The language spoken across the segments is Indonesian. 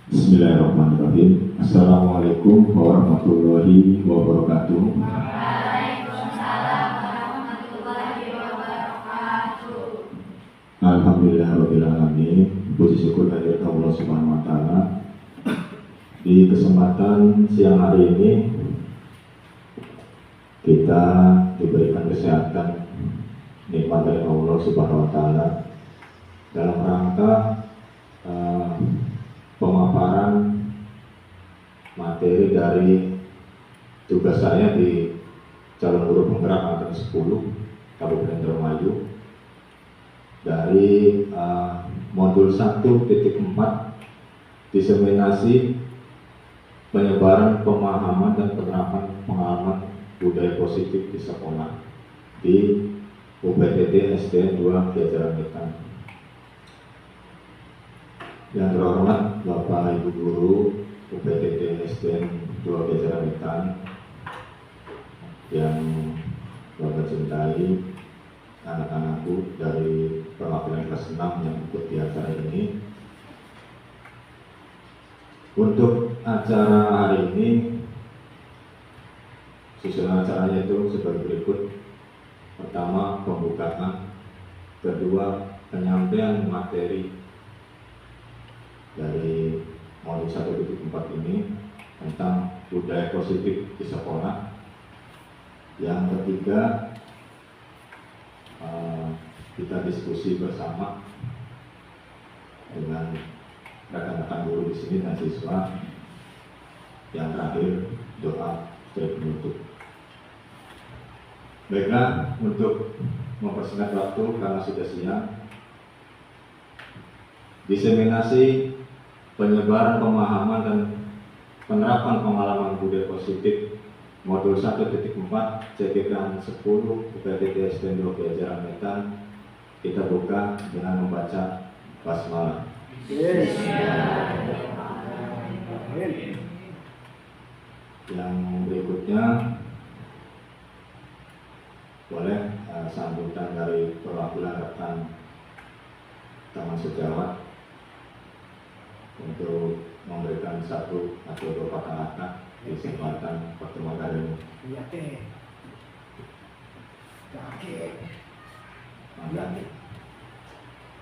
Bismillahirrahmanirrahim. Assalamualaikum warahmatullahi wabarakatuh. Waalaikumsalam warahmatullahi wabarakatuh. Alhamdulillahirabbil alamin. Puji syukur kehadirat Allah Subhanahu wa taala. Di kesempatan siang hari ini kita diberikan kesehatan nikmat dari Allah Subhanahu wa taala dalam rangka pemaparan materi dari tugas saya di calon guru penggerak angkatan 10 Kabupaten Indramayu dari modul 1.4 diseminasi penyebaran pemahaman dan penerapan pengalaman budaya positif di sekolah di UPTT SDN 2 Jajaran Wetan. Yang terhormat Bapak Ibu Guru UPTT SDN 2 Jajaran Wetan yang Bapak cintai, anak-anakku dari perwakilan kelas 6 yang ikut di acara ini. Untuk acara hari ini, susunan acaranya itu sebagai berikut. Pertama, pembukaan. Kedua, penyampaian materi dari modul 1.4 ini tentang budaya positif di sekolah. Yang ketiga, kita diskusi bersama dengan rekan-rekan guru di sini dan siswa. Yang terakhir, doa penutup. Baiklah, untuk mempersingkat waktu karena sudah siang, diseminasi penyebaran pemahaman dan penerapan pengalaman budaya positif modul 1.4 CGK 10 UPTT SDN 2 Jajaran Wetan. Kita buka dengan membaca basmalah. Yang berikutnya boleh sambutan dari perwakilan rekan Taman Sejawat untuk memberikan satu atau dua kata-kata di kesempatan pertemuan hari ini. Iya teh. Kakek. Mangga.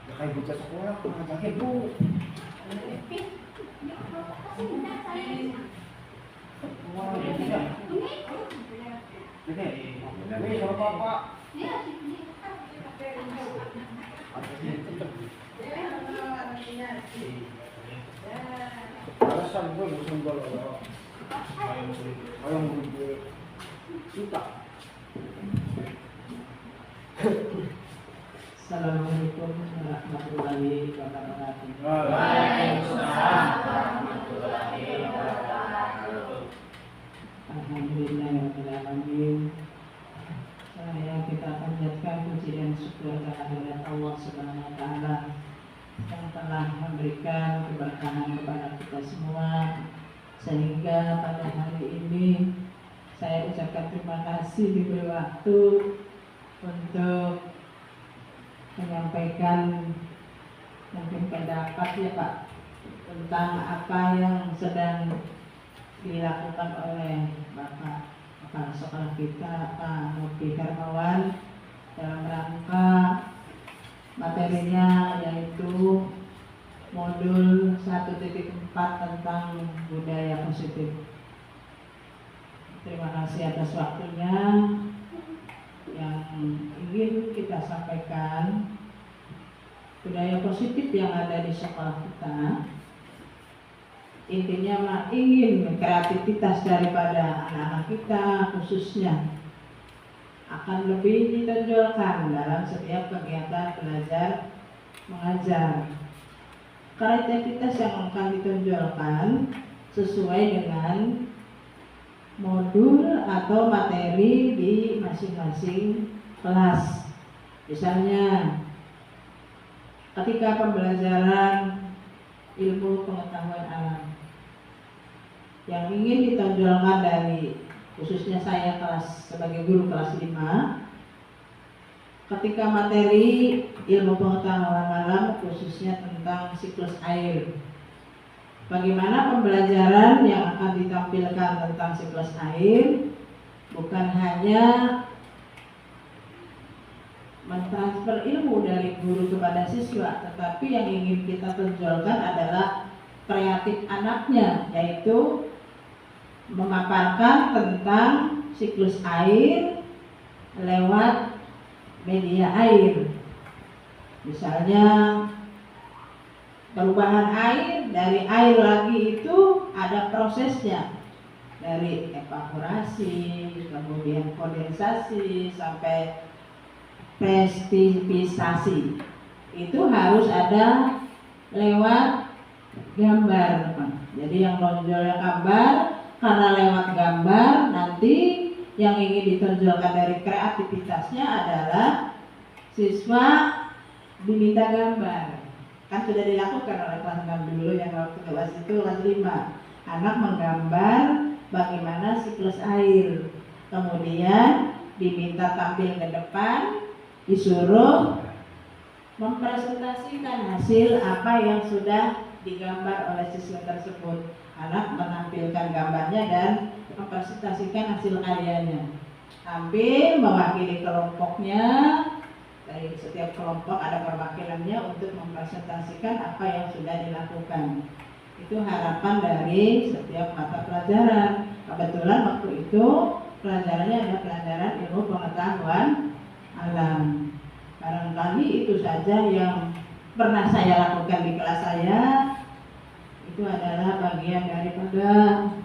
Kakek bocah sekolah kemana kakek bu? Wah, tidak. Ini sama bapak. Alasan gue musim bola. Ayam gue suka. Assalamualaikum warahmatullahi wabarakatuh. Waalaikumsalam warahmatullahi wabarakatuh. Alhamdulillahirabbil alamin. Kita panjatkan puji dan syukur kehadirat Allah Subhanahu wa taala yang telah memberikan keberkahan kepada kita semua, sehingga pada hari ini saya ucapkan terima kasih diberi waktu untuk menyampaikan mungkin pendapat ya Pak tentang apa yang sedang dilakukan oleh Bapak kepala sekolah kita Pak Novi Hermawan dalam rangka materinya yaitu modul 1.4 tentang budaya positif. Terima kasih atas waktunya. Yang ingin kita sampaikan, budaya positif yang ada di sekolah kita intinya ingin kreativitas daripada anak-anak kita khususnya akan lebih ditonjolkan dalam setiap kegiatan belajar mengajar. Kreativitas yang akan ditonjolkan sesuai dengan modul atau materi di masing-masing kelas. Misalnya ketika pembelajaran ilmu pengetahuan alam yang ingin ditonjolkan dari khususnya saya kelas sebagai guru kelas 5, ketika materi ilmu pengetahuan alam khususnya tentang siklus air, bagaimana pembelajaran yang akan ditampilkan tentang siklus air bukan hanya mentransfer ilmu dari guru kepada siswa, tetapi yang ingin kita tonjolkan adalah kreatif anaknya, yaitu memaparkan tentang siklus air lewat media air. Misalnya perubahan air dari air lagi itu ada prosesnya, dari evaporasi, kemudian kondensasi sampai presipitasasi. Itu harus ada lewat gambar. Jadi yang nonjolnya gambar, karena lewat gambar nanti yang ingin ditonjolkan dari kreativitasnya adalah siswa diminta gambar. Kan sudah dilakukan oleh kelas 6 dulu, yang waktu kelas itu kelas 5. Anak menggambar bagaimana siklus air. Kemudian diminta tampil ke depan, disuruh mempresentasikan hasil apa yang sudah digambar oleh siswa tersebut. Anak menampilkan gambarnya dan mempresentasikan hasil karyanya. Tampil mewakili kelompoknya. Dari setiap kelompok ada perwakilannya untuk mempresentasikan apa yang sudah dilakukan. Itu harapan dari setiap mata pelajaran. Kebetulan waktu itu pelajarannya ada pelajaran ilmu pengetahuan alam. Barangkali itu saja yang pernah saya lakukan di kelas saya. Itu adalah bagian daripada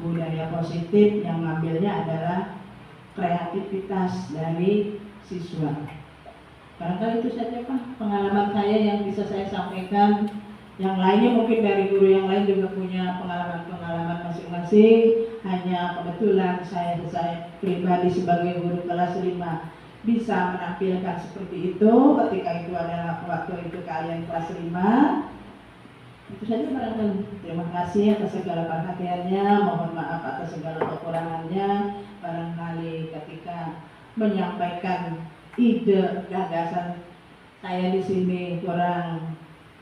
budaya positif yang ngambilnya adalah kreativitas dari siswa. Barangkali itu saja Pak pengalaman saya yang bisa saya sampaikan. Yang lainnya mungkin dari guru yang lain juga punya pengalaman-pengalaman masing-masing. Hanya kebetulan saya pribadi sebagai guru kelas 5 bisa menampilkan seperti itu ketika itu adalah waktu itu kalian kelas 5. Itu saja barangkali. Terima kasih atas segala perhatiannya, mohon maaf atas segala kekurangannya. Barangkali ketika menyampaikan ide gagasan saya di sini kurang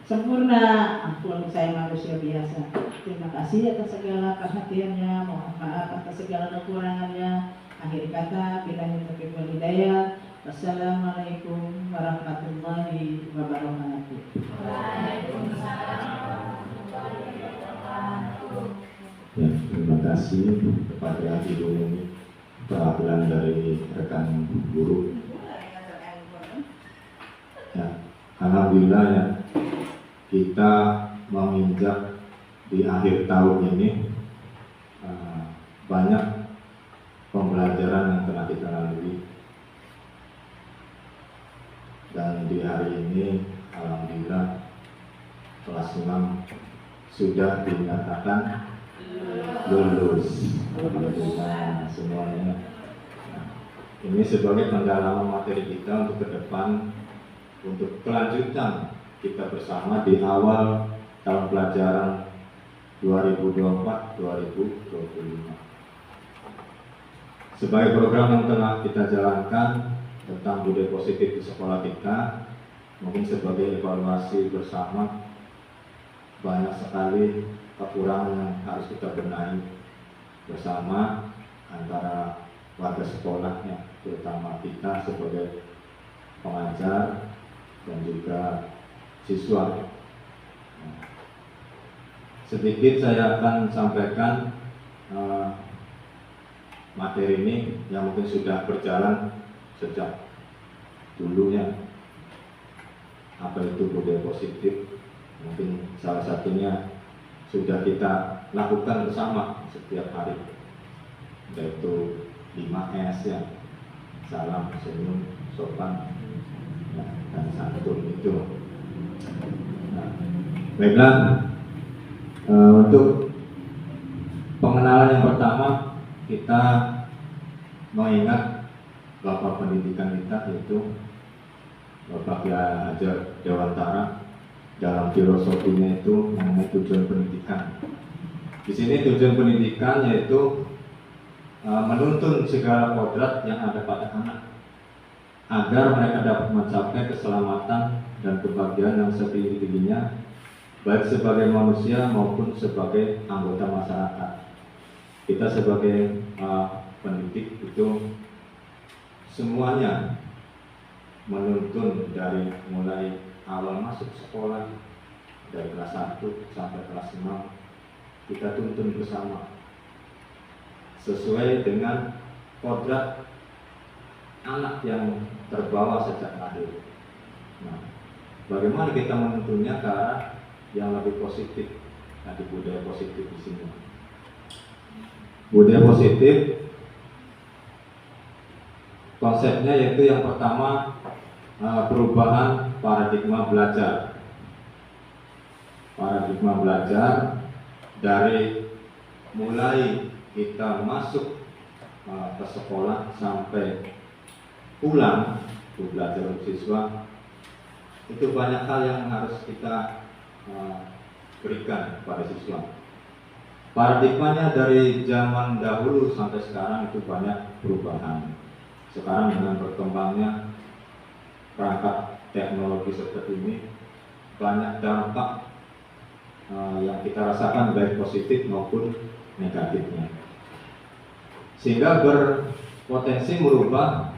sempurna, ampun saya manusia biasa. Terima kasih atas segala perhatiannya, mohon maaf atas segala kekurangannya. Akhir kata, billahi taufiq wal hidayah. Wassalamualaikum warahmatullahi wabarakatuh. Ya, terima kasih kepada Ibu perwakilan dari rekan guru. Ya, alhamdulillah ya, kita menginjak di akhir tahun ini banyak pembelajaran yang telah kita lalui, dan di hari ini alhamdulillah kelas 6 sudah dinyatakan lulus. Alhamdulillah semuanya. Ini sebagai pendalaman materi kita untuk ke depan, untuk kelanjutan kita bersama di awal tahun pelajaran 2024-2025. Sebagai program yang telah kita jalankan tentang budaya positif di sekolah kita, mungkin sebagai evaluasi bersama, banyak sekali kekurangan yang harus kita benahi bersama antara warga sekolahnya, terutama kita sebagai pengajar dan juga siswa. Sedikit saya akan sampaikan materi ini yang mungkin sudah berjalan sejak dulunya. Apa itu budaya positif? Mungkin salah satunya sudah kita lakukan bersama setiap hari, yaitu 5S ya, salam, senyum, sopan, ya, dan santun itu. Nah, baiklah, untuk pengenalan yang pertama kita mengingat Bapak pendidikan kita, yaitu Bapak Kiai Hajar Dewantara, dalam filosofinya itu mengenai tujuan pendidikan. Di sini tujuan pendidikan yaitu menuntun segala kodrat yang ada pada anak agar mereka dapat mencapai keselamatan dan kebahagiaan yang setinggi-tingginya baik sebagai manusia maupun sebagai anggota masyarakat. Kita sebagai pendidik itu semuanya menuntun dari mulai awal masuk sekolah dari kelas 1 sampai kelas 6, kita tuntun bersama sesuai dengan kodrat anak yang terbawa sejak lahir. Nah, bagaimana kita menuntunnya ke arah yang lebih positif? Ada budaya positif di sini. Budaya positif konsepnya yaitu yang pertama perubahan paradigma belajar. Paradigma belajar dari mulai kita masuk ke sekolah sampai pulang belajar siswa, itu banyak hal yang harus kita berikan kepada siswa. Paradigmanya dari zaman dahulu sampai sekarang itu banyak perubahan. Sekarang dengan berkembangnya perangkat teknologi seperti ini, banyak dampak yang kita rasakan baik positif maupun negatifnya, sehingga berpotensi merubah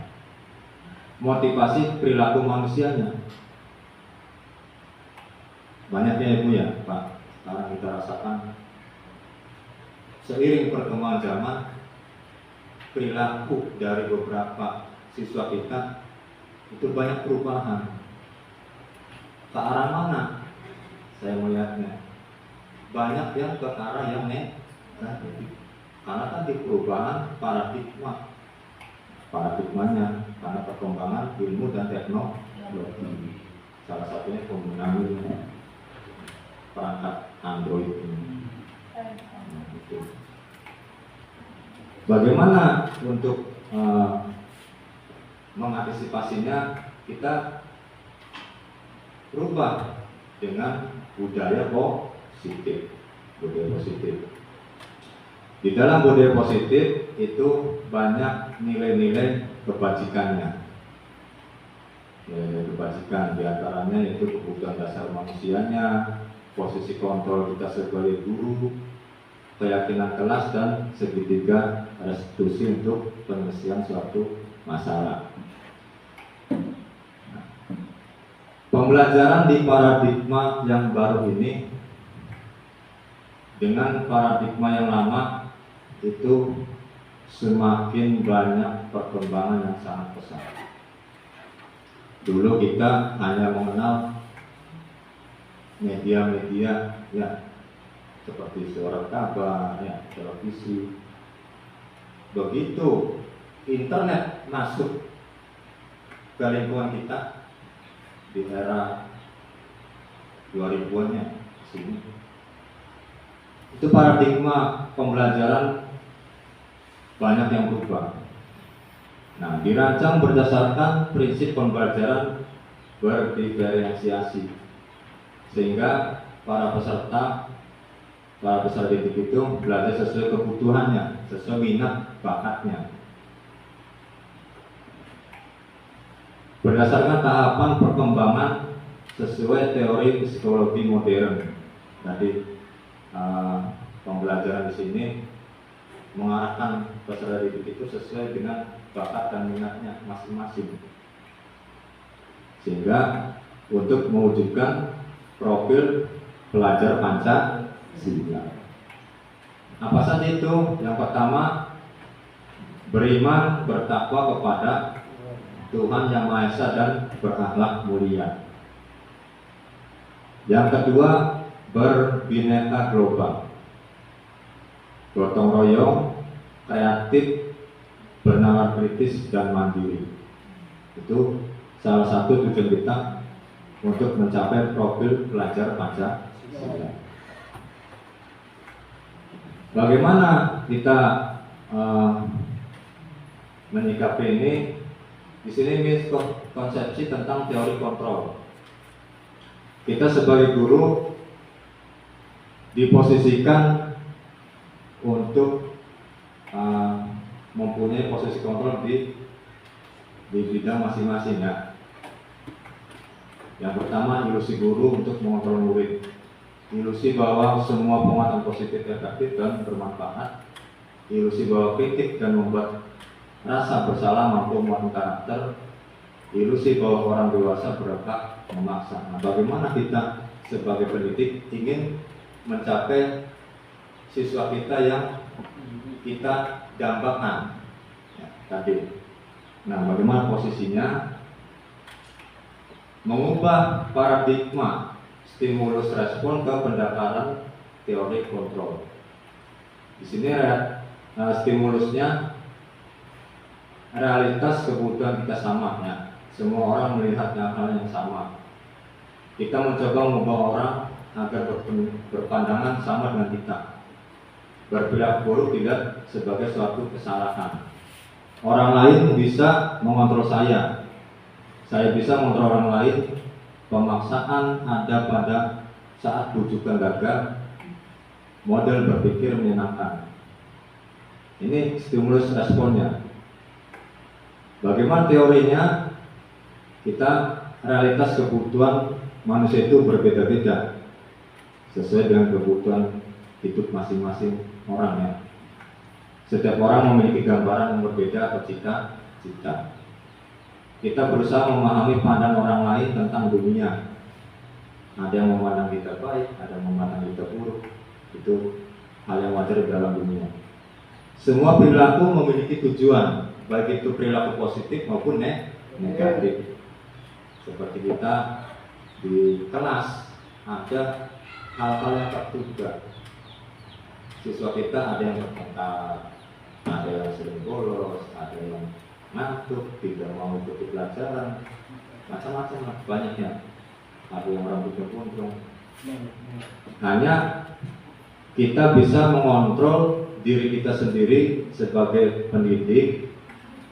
motivasi perilaku manusianya. Banyaknya ibu ya Pak, sekarang kita rasakan seiring perkembangan zaman, perilaku dari beberapa siswa kita itu banyak perubahan. Ke arah mana saya melihatnya? Banyak yang ke arah yang negatif, karena kan di perubahan paradigmanya karena perkembangan ilmu dan teknologi, salah satunya penggunaan perangkat Android ini. Bagaimana untuk mengantisipasinya? Kita berubah dengan budaya positif. Budaya positif. Di dalam budaya positif itu banyak nilai-nilai kebajikannya. Nilai kebajikan diantaranya yaitu kebutuhan dasar manusianya, posisi kontrol kita sebagai guru, keyakinan kelas, dan segitiga restitusi untuk penyelesaian suatu masalah. Pembelajaran di paradigma yang baru ini dengan paradigma yang lama itu semakin banyak perkembangan yang sangat pesat. Dulu kita hanya mengenal media-media ya seperti surat kabar, ya, televisi. Begitu internet masuk ke lingkungan kita di era 2000-nya sini, itu paradigma pembelajaran banyak yang berubah. Nah, dirancang berdasarkan prinsip pembelajaran berdiferensiasi, sehingga para peserta didik itu belajar sesuai kebutuhannya, sesuai minat bakatnya. Berdasarkan tahapan perkembangan sesuai teori psikologi modern. Jadi pembelajaran di sini mengarahkan peserta didik itu sesuai dengan bakat dan minatnya masing-masing, sehingga untuk mewujudkan profil pelajar Pancasila. Apa saja itu? Yang pertama, beriman, bertakwa kepada Tuhan Yang Maha Esa dan berakhlak mulia. Yang kedua, berbineka global, gotong royong, kreatif, bernalar kritis, dan mandiri. Itu salah satu tujuan kita untuk mencapai profil pelajar Pancasila. Bagaimana kita menyikapi ini? Di sini konsepsi tentang teori kontrol. Kita sebagai guru diposisikan untuk mempunyai posisi kontrol di bidang masing-masing ya. Yang pertama, ilusi guru untuk mengontrol murid. ilusi bahwa semua penguatan positif efektif dan bermanfaat, ilusi bahwa kritik dan membuat rasa bersalah mampu membangun karakter, ilusi bahwa orang dewasa berhak memaksa. Nah, bagaimana kita sebagai pendidik ingin mencapai siswa kita yang kita dambakan ya, tadi. Nah, bagaimana posisinya? Mengubah paradigma stimulus respon ke pendekatan teori kontrol. Di sini stimulusnya realitas kebutuhan kita sama ya. Semua orang melihat hal yang sama. Kita mencoba mengubah orang agar berpandangan sama dengan kita. Berperilaku buruk tidak sebagai suatu kesalahan. Orang lain bisa mengontrol saya bisa mengontrol orang lain. Pemaksaan ada pada saat bujukan gagal. Model berpikir menyenangkan. Ini stimulus responnya. Bagaimana teorinya? Kita realitas kebutuhan manusia itu berbeda-beda sesuai dengan kebutuhan hidup masing-masing orang ya. Setiap orang memiliki gambaran yang berbeda atau cita-cita. Kita berusaha memahami pandangan orang lain tentang dunia. Ada yang memandang kita baik, ada yang memandang kita buruk. Itu hal yang wajar dalam dunia. Semua perilaku memiliki tujuan, baik itu perilaku positif maupun negatif. Seperti kita di kelas ada hal-hal yang terduga. Siswa kita ada yang bertengkar, ada yang sering bolos, ada yang ngantuk, tidak mau ikut pelajaran, macam-macam banyaknya. Ada yang rambutnya gondrong. Hanya kita bisa mengontrol diri kita sendiri sebagai pendidik,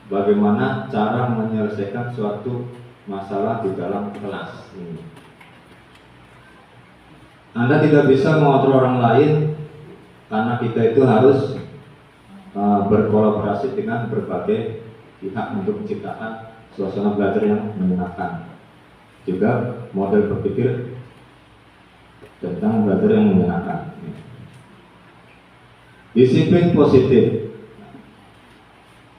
bagaimana cara menyelesaikan suatu masalah di dalam kelas ini. Anda tidak bisa mengontrol orang lain karena kita itu harus berkolaborasi dengan berbagai pihak untuk menciptakan suasana belajar yang menyenangkan. Juga model berpikir tentang belajar yang menyenangkan. Disiplin positif.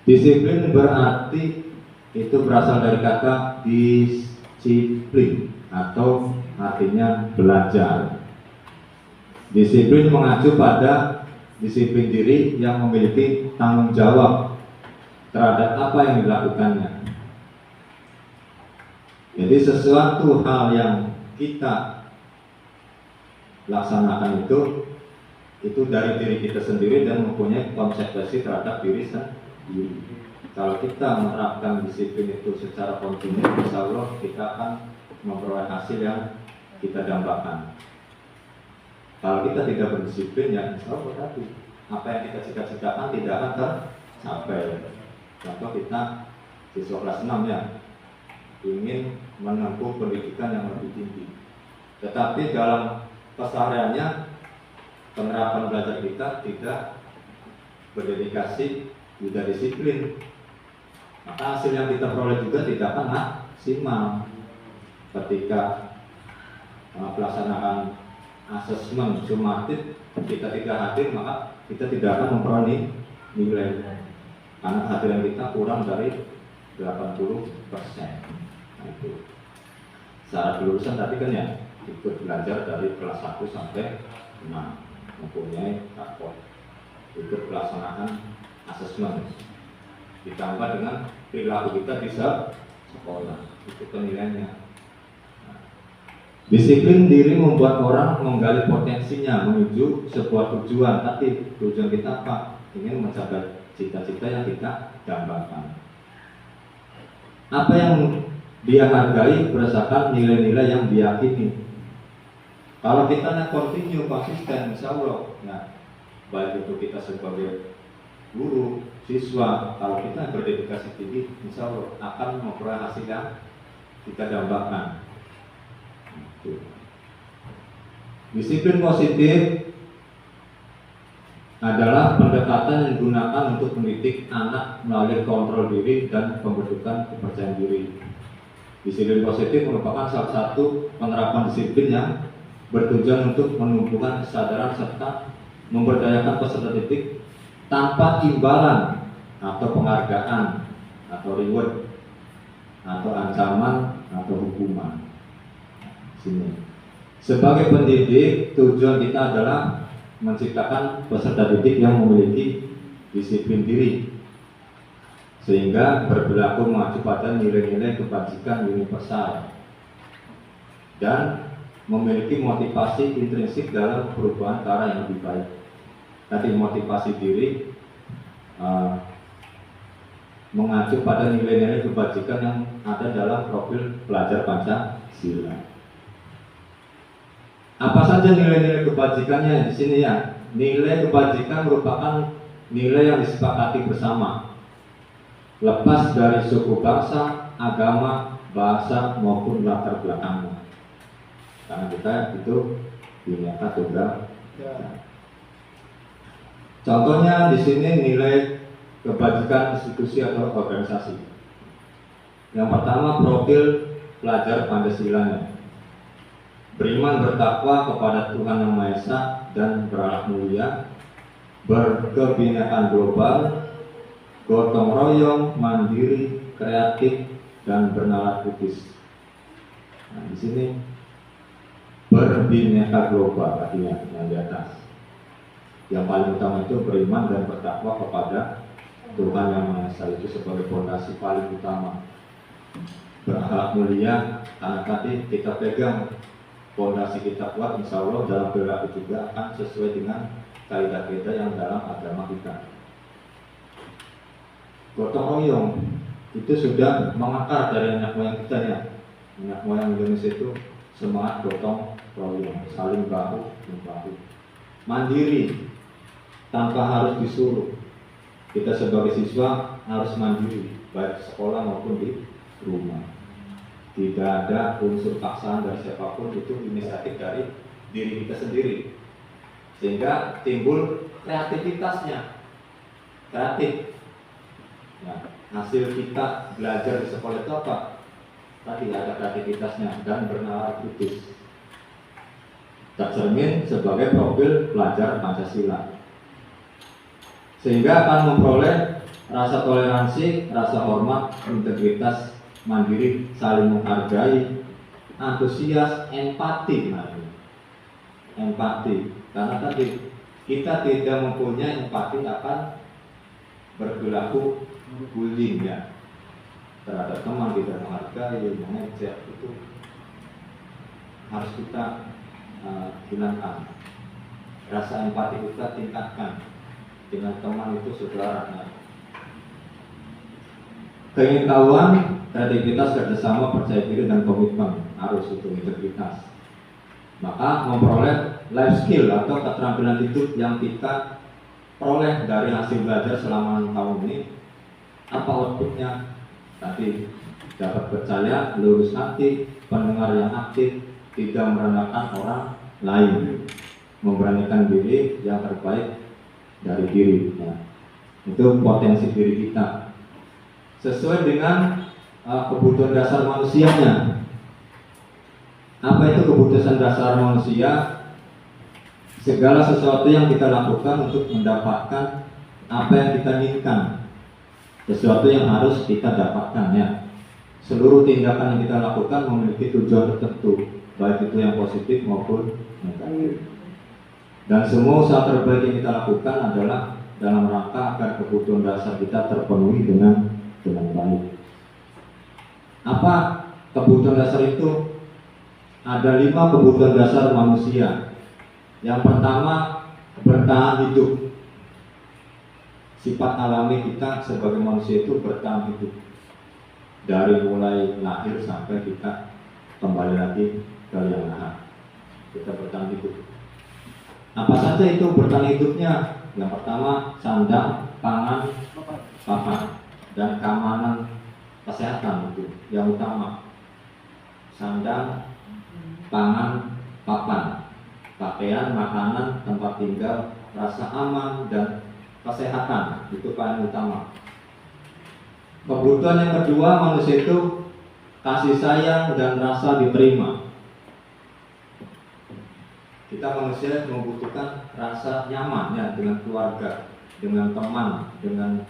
Disiplin berarti itu berasal dari kata disiplin atau artinya belajar. Disiplin mengacu pada disiplin diri yang memiliki tanggung jawab terhadap apa yang dilakukannya. Jadi sesuatu hal yang kita laksanakan itu dari diri kita sendiri dan mempunyai konsekuensi terhadap diri sendiri. Kalau kita menerapkan disiplin itu secara kontinu, insya Allah kita akan memperoleh hasil yang kita dambakan. Kalau kita tidak berdisiplin, ya insya Allah tadi apa yang kita cita-citakan tidak akan tercapai. Contoh kita siswa kelas 6 ya, ingin menempuh pendidikan yang lebih tinggi, tetapi dalam kesehariannya penerapan belajar kita tidak berdedikasi, tidak disiplin, maka hasil yang kita peroleh juga tidak akan maksimal. Ketika pelaksanaan asesmen sumatif kita tidak hadir, maka kita tidak akan memperoleh nilai karena kehadiran kita kurang dari 80%. Nah, itu syarat kelulusan tadi kan ya, ikut belajar dari kelas 1 sampai 6, mempunyai rapor, ikut pelaksanaan asesmen, ditambah dengan perilaku kita di sekolah, itu penilaiannya. Disiplin diri membuat orang menggali potensinya menuju sebuah tujuan. Tapi tujuan kita apa? Ingin mencapai cita-cita yang kita dambakan. Apa yang dia hargai berdasarkan nilai-nilai yang diyakini. Kalau kita kontinu konsisten, insya Allah, ya, baik itu kita sebagai guru, siswa, kalau kita berdedikasi tinggi, insya Allah akan memperoleh hasil yang kita dambakan. Disiplin positif adalah pendekatan yang digunakan untuk mendidik anak melalui kontrol diri dan pembentukan kepercayaan diri. Disiplin positif merupakan salah satu penerapan disiplin yang bertujuan untuk menumbuhkan kesadaran serta memberdayakan peserta didik tanpa imbalan atau penghargaan atau reward atau ancaman atau hukuman. Sini. Sebagai pendidik, tujuan kita adalah menciptakan peserta didik yang memiliki disiplin diri sehingga berperilaku mengacu pada nilai-nilai kebajikan universal dan memiliki motivasi intrinsik dalam perubahan ke arah yang lebih baik. Tadi motivasi diri mengacu pada nilai-nilai kebajikan yang ada dalam profil pelajar Pancasila. Apa saja nilai-nilai kebajikannya di sini ya? Nilai kebajikan merupakan nilai yang disepakati bersama, lepas dari suku bangsa, agama, bahasa maupun latar belakangnya. Karena kita itu bineka tunggal. Contohnya di sini nilai kebajikan institusi atau organisasi. Yang pertama profil pelajar Pancasilanya. Beriman bertakwa kepada Tuhan Yang Maha Esa dan berakhlak mulia, berkebinekaan global, gotong royong, mandiri, kreatif, dan bernalar kritis. Nah, di sini berbineka global artinya yang di atas. Yang paling utama itu beriman dan bertakwa kepada Tuhan Yang Maha Esa, itu sebagai fondasi paling utama. Berakhlak mulia, karena tadi kita pegang fondasi kita kuat, insya Allah dalam perilaku juga akan sesuai dengan kaidah-kaidah yang dalam agama kita. Gotong royong itu sudah mengakar dari nenek moyang kita ya. Nenek moyang Indonesia itu semangat gotong royong, saling bahu membahu. Mandiri tanpa harus disuruh. Kita sebagai siswa harus mandiri, baik sekolah maupun di rumah. Tidak ada unsur paksaan dari siapapun, itu inisiatif dari diri kita sendiri, sehingga timbul kreativitasnya. Kreatif. Nah, hasil kita belajar di sekolah itu apa? Tadi ada kreativitasnya dan bernalar kritis. Tercermin sebagai profil pelajar Pancasila, sehingga akan memperoleh rasa toleransi, rasa hormat, integritas, mandiri, saling menghargai, antusias, empati. Empati, karena tadi kita tidak mempunyai empati akan berperilaku bullying ya terhadap teman, tidak menghargai, mengejek, itu harus kita hilangkan. Rasa empati kita tingkatkan dengan teman itu saudara. Keingintahuan, kreativitas, kerjasama, percaya diri, dan komitmen harus itu integritas. Maka memperoleh life skill atau keterampilan hidup yang kita peroleh dari hasil belajar selama 6 tahun ini. Apa outputnya? Tadi dapat percaya, lurus hati, pendengar yang aktif, tidak merendahkan orang lain, memberanikan diri yang terbaik dari diri. Ya. Itu potensi diri kita sesuai dengan kebutuhan dasar manusianya. Apa itu kebutuhan dasar manusia? Segala sesuatu yang kita lakukan untuk mendapatkan apa yang kita inginkan, sesuatu yang harus kita dapatkan ya. Seluruh tindakan yang kita lakukan memiliki tujuan tertentu, baik itu yang positif maupun negatif. Dan semua usaha terbaik yang kita lakukan adalah dalam rangka agar kebutuhan dasar kita terpenuhi dengan baik. Apa kebutuhan dasar itu? Ada 5 kebutuhan dasar manusia. Yang pertama, bertahan hidup. Sifat alami kita sebagai manusia itu bertahan hidup. Dari mulai lahir sampai kita kembali lagi ke yang maha, kita bertahan hidup. Apa saja itu bertahan hidupnya? Yang pertama, sandang, pangan, papan, dan keamanan kesehatan itu yang utama. Sandang, pangan, papan, pakaian, makanan, tempat tinggal, rasa aman, dan kesehatan itu paling utama. Kebutuhan yang kedua manusia itu kasih sayang dan rasa diterima. Kita manusia membutuhkan rasa nyaman ya dengan keluarga, dengan teman, dengan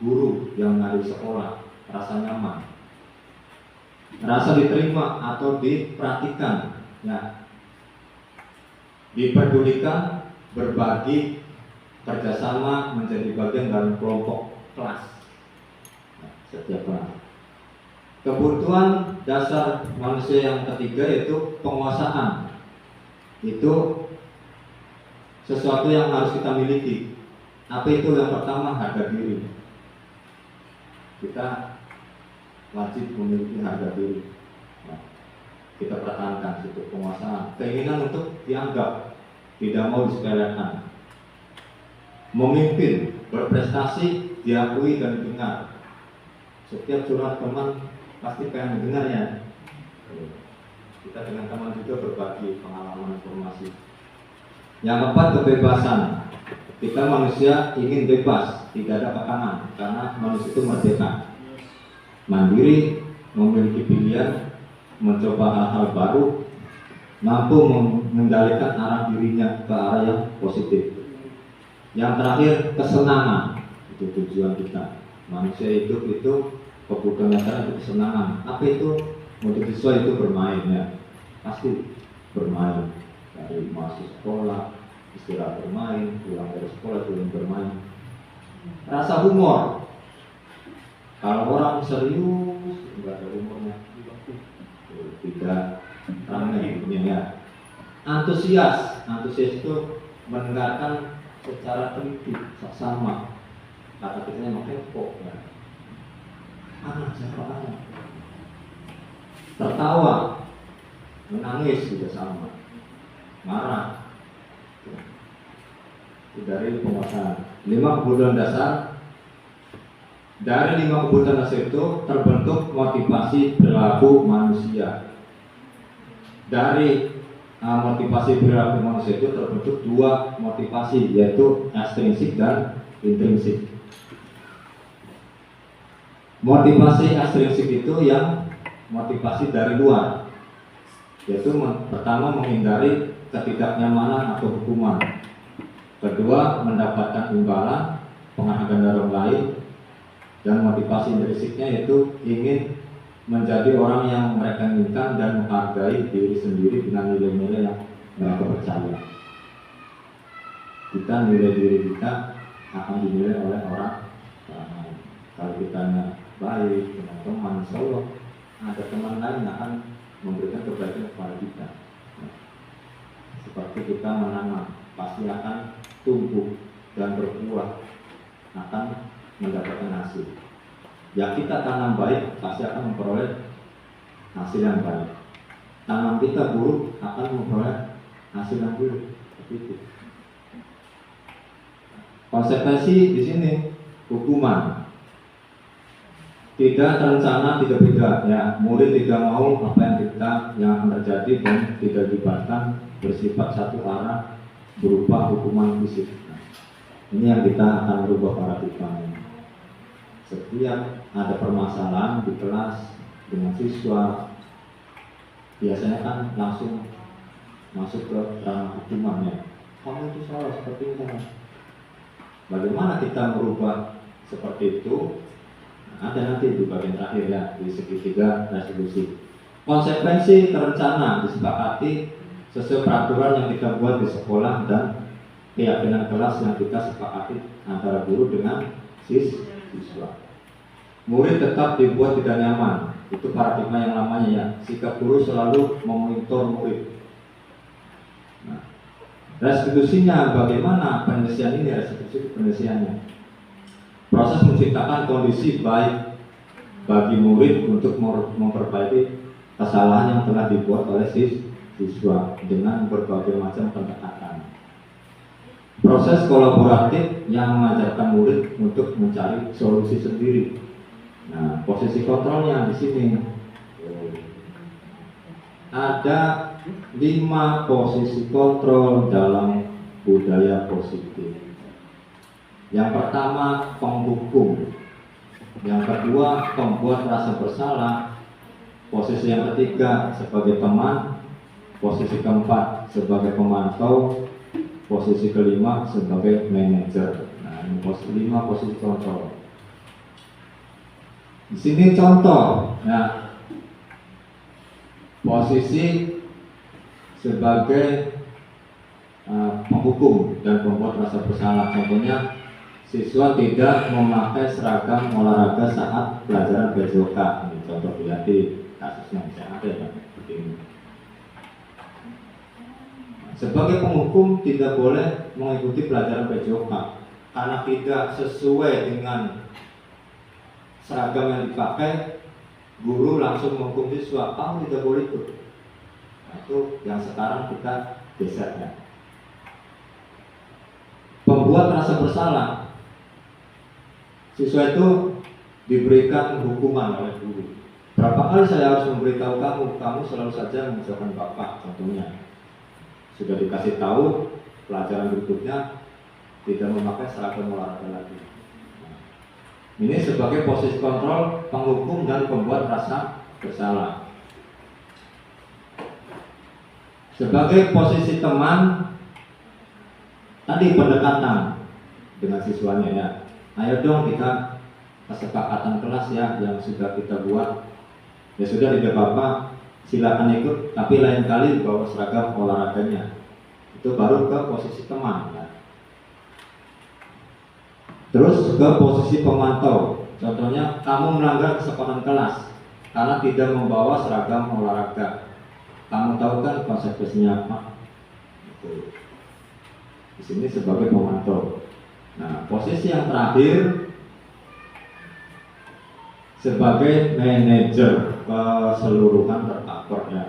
guru yang ada di sekolah, rasa nyaman, rasa diterima atau diperhatikan, ya, diperdulikan, berbagi, kerjasama, menjadi bagian dalam kelompok kelas, ya, setiap kelas. Kebutuhan dasar manusia yang ketiga yaitu penguasaan. Itu sesuatu yang harus kita miliki. Apa itu? Yang pertama, harga diri. Kita wajib memiliki harga diri. Nah, kita pertahankan itu penguasaan. Keinginan untuk dianggap, tidak mau disepelekan. Memimpin, berprestasi, diakui dan didengar. Setiap curhat teman pasti pengen mendengar ya. Kita dengan teman juga berbagi pengalaman informasi. Yang keempat, kebebasan. Kita manusia ingin bebas, tidak ada tekanan, karena manusia itu merdeka, mandiri, memiliki pilihan, mencoba hal-hal baru, mampu mengendalikan arah dirinya ke arah yang positif. Yang terakhir, kesenangan. Itu tujuan kita. Manusia hidup itu kebutuhan dasar itu kesenangan. Apa itu? Untuk siswa itu bermain ya, pasti bermain. Dari masuk sekolah, istirahat bermain, pulang dari sekolah pulang bermain. Rasa humor. Kalau orang serius enggak ada humornya, tidak ramai ya. Antusias itu mendengarkan secara teliti, seksama. Kata kitanya makin kok ya. Siapa anak? Tertawa, menangis juga sama, marah. Dari penguasaan. 5 kebutuhan dasar. Dari 5 kebutuhan dasar itu terbentuk motivasi perilaku manusia. Dari motivasi perilaku manusia itu terbentuk 2 motivasi, yaitu ekstrinsik dan intrinsik. Motivasi ekstrinsik itu yang motivasi dari luar, yaitu pertama menghindari ketidaknyamanan atau hukuman, kedua mendapatkan imbalan, penghargaan dari orang lain, dan motivasi intrinsiknya yaitu ingin menjadi orang yang mereka inginkan dan menghargai diri sendiri dengan nilai-nilai yang mereka percaya. Kita nilai diri kita akan dinilai oleh orang lain. Kalau kita baik dengan teman, insya Allah ada teman lain yang akan memberikan kebaikan kepada kita. Seperti kita menanam, pasti akan tumbuh dan berbuah, akan mendapatkan hasil. Yang kita tanam baik pasti akan memperoleh hasil yang baik. Tanam kita buruk akan memperoleh hasil yang buruk. Seperti itu. Konsekuensi di sini hukuman. Tidak terencana, tidak ya. Murid tidak mau apa yang akan terjadi dan tidak dilibatkan, bersifat satu arah berupa hukuman fisik. Nah, ini yang kita akan merubah paradigmanya. Setiap ada permasalahan di kelas dengan siswa, biasanya kan langsung masuk ke ranah hukumannya. Kamu itu salah seperti ini. Bagaimana kita merubah seperti itu? Ada nanti di bagian terakhir ya, di segitiga resolusi. Konsekuensi terencana disepakati sesuai peraturan yang kita buat di sekolah dan keyakinan kelas yang kita sepakati antara guru dengan siswa. Murid tetap dibuat tidak nyaman. Itu paradigma yang lamanya ya. Sikap guru selalu memonitor murid. Nah, restitusinya bagaimana penyelesaian ini? Restitusi penyelesaiannya proses menciptakan kondisi baik bagi murid untuk memperbaiki kesalahan yang telah dibuat oleh siswa dengan berbagai macam pendekatan. Proses kolaboratif yang mengajarkan murid untuk mencari solusi sendiri. Nah, posisi kontrolnya di sini ada 5 posisi kontrol dalam budaya positif. Yang pertama, penghukum. Yang kedua, pembuat rasa bersalah. Posisi yang ketiga, sebagai teman. posisi keempat sebagai pemantau, posisi kelima sebagai manajer. Nah, ini posisi 5 posisi kontrol. Di sini contoh, nah, posisi sebagai penghukum dan pembuat rasa bersalah. Contohnya, siswa tidak memakai seragam olahraga saat pelajaran PJOK. Ini contoh di kasusnya bisa ada ya, seperti ini. Sebagai penghukum tidak boleh mengikuti pelajaran PJOK karena tidak sesuai dengan seragam yang dipakai. Guru langsung menghukum siswa, kamu tidak boleh ikut. Nah, itu yang sekarang kita geser ya. Pembuat rasa bersalah, siswa itu diberikan hukuman oleh guru. Berapa kali saya harus memberitahu kamu selalu saja mengucapkan bapak, contohnya. Sudah dikasih tahu, pelajaran berikutnya tidak memakai seragam olahraga lagi. Ini sebagai posisi kontrol, penghukum dan pembuat rasa bersalah. Sebagai posisi teman, tadi pendekatan dengan siswanya ya. Ayo dong kita kesepakatan kelas ya yang sudah kita buat. Ya sudah, tidak apa-apa, silakan ikut, tapi lain kali bawa seragam olahraganya. Itu baru ke posisi teman ya. Terus ke posisi pemantau. Contohnya, kamu melanggar kesepakatan kelas karena tidak membawa seragam olahraga. Kamu tahu kan konsekuensinya apa? Di sini sebagai pemantau. Nah, posisi yang terakhir sebagai manajer keseluruhan tercover ya.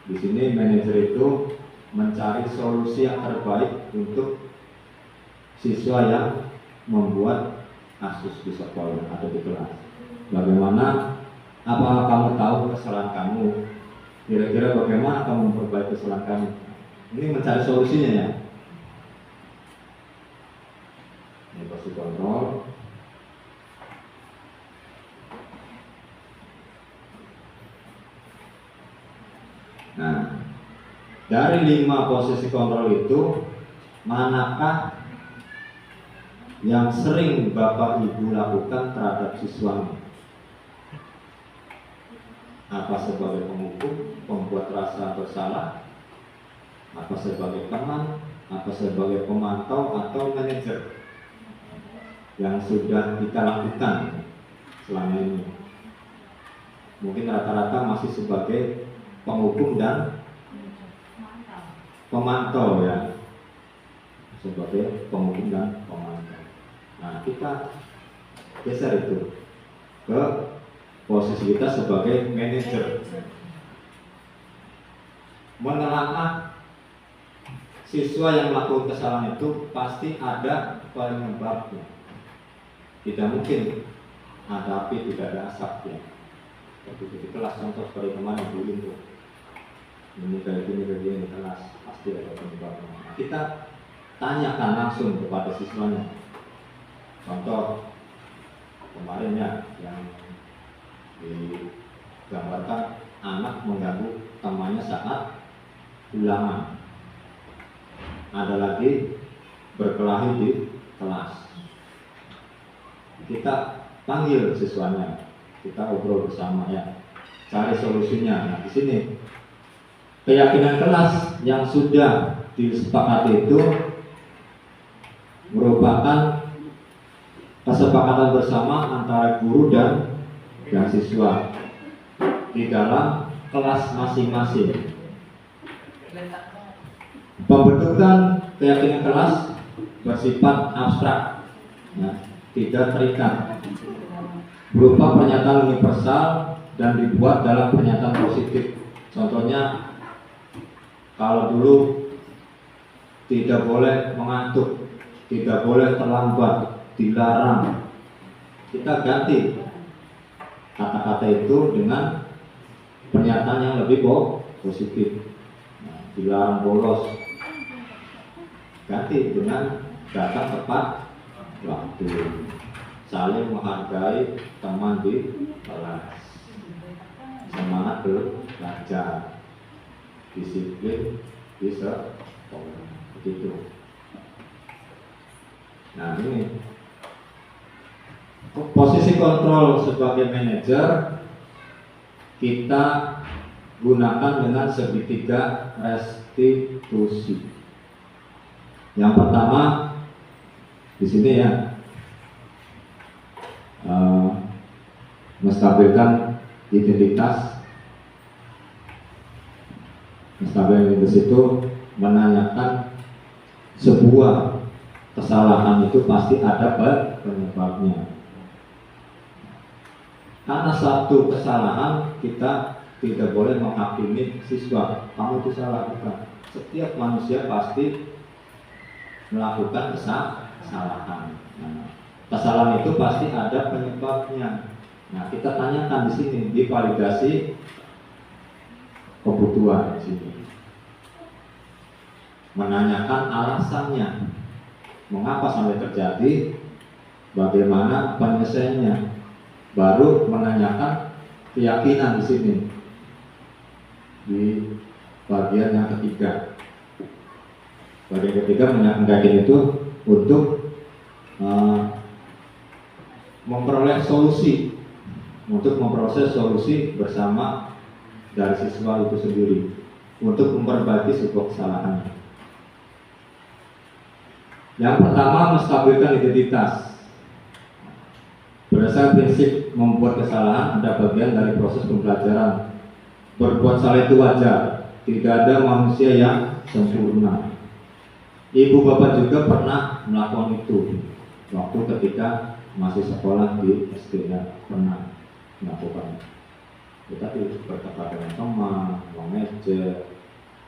Di sini manajer itu mencari solusi yang terbaik untuk siswa yang membuat kasus di sekolah atau di kelas. Bagaimana? Apa kamu tahu kesalahan kamu? Kira-kira bagaimana kamu memperbaiki kesalahan kamu? Ini mencari solusinya ya. Ini posisi kontrol. Nah, dari 5 posisi kontrol itu, manakah yang sering Bapak Ibu lakukan terhadap siswamu? Apa sebagai penghukum, pembuat rasa bersalah, apa sebagai teman, apa sebagai pemantau, atau manajer yang sudah kita lakukan selama ini? Mungkin rata-rata masih sebagai penghukum dan pemantau ya, sebagai penghukum dan pemantau. Nah, kita geser itu ke posisi kita sebagai manajer. Menelaah siswa yang melakukan kesalahan itu pasti ada penyebabnya. Tidak mungkin ada api tidak ada asap ya. Seperti di kelas, contoh seperti kemarin dulu tuh. Ini kayak gini di kelas pasti ada penyebabnya. Nah, kita tanyakan langsung kepada siswanya. Contoh kemarin ya yang digambarkan anak mengganggu temannya saat ulangan. Ada lagi berkelahi di kelas. Kita panggil siswanya, kita obrol bersama ya, cari solusinya. Nah, di sini keyakinan kelas yang sudah disepakati itu merupakan kesepakatan bersama antara guru dan siswa di dalam kelas masing-masing. Pembentukan keyakinan kelas bersifat abstrak, ya, tidak terikat, berupa pernyataan universal dan dibuat dalam pernyataan positif. Contohnya, kalau dulu tidak boleh mengantuk, tidak boleh terlambat, dilarang, kita ganti kata-kata itu dengan pernyataan yang lebih positif. Nah, dilarang bolos, ganti dengan datang tepat waktu, saling menghargai teman di kelas, semangat belajar. disiplin di sekolah. Begitu. Nah ini posisi kontrol sebagai manajer kita gunakan dengan segitiga restitusi. Yang pertama di sini ya, menstabilkan identitas. Menstabilkan identitas itu menanyakan sebuah kesalahan itu pasti ada penyebabnya. Karena satu kesalahan kita tidak boleh menghakimi siswa, kamu itu salah, bukan. Setiap manusia pasti melakukan kesalahan. Nah, kesalahan itu pasti ada penyebabnya. Nah, kita tanyakan di sini di validasi kebutuhan di sini. Menanyakan alasannya, mengapa sampai terjadi, bagaimana penyelesaiannya. Baru menanyakan keyakinan di sini di bagian yang ketiga. Bagian ketiga menanyakan keyakinan itu untuk memperoleh solusi, untuk memproses solusi bersama dari siswa itu sendiri untuk memperbaiki sebuah kesalahan. Yang pertama, menstabilkan identitas. Berdasarkan prinsip membuat kesalahan ada bagian dari proses pembelajaran. Berbuat salah itu wajar, tidak ada manusia yang sempurna. Ibu bapak juga pernah melakukan itu waktu ketika masih sekolah di SD, ya, pernah melakukan. Tetapi bertengkar dengan teman, mengejek,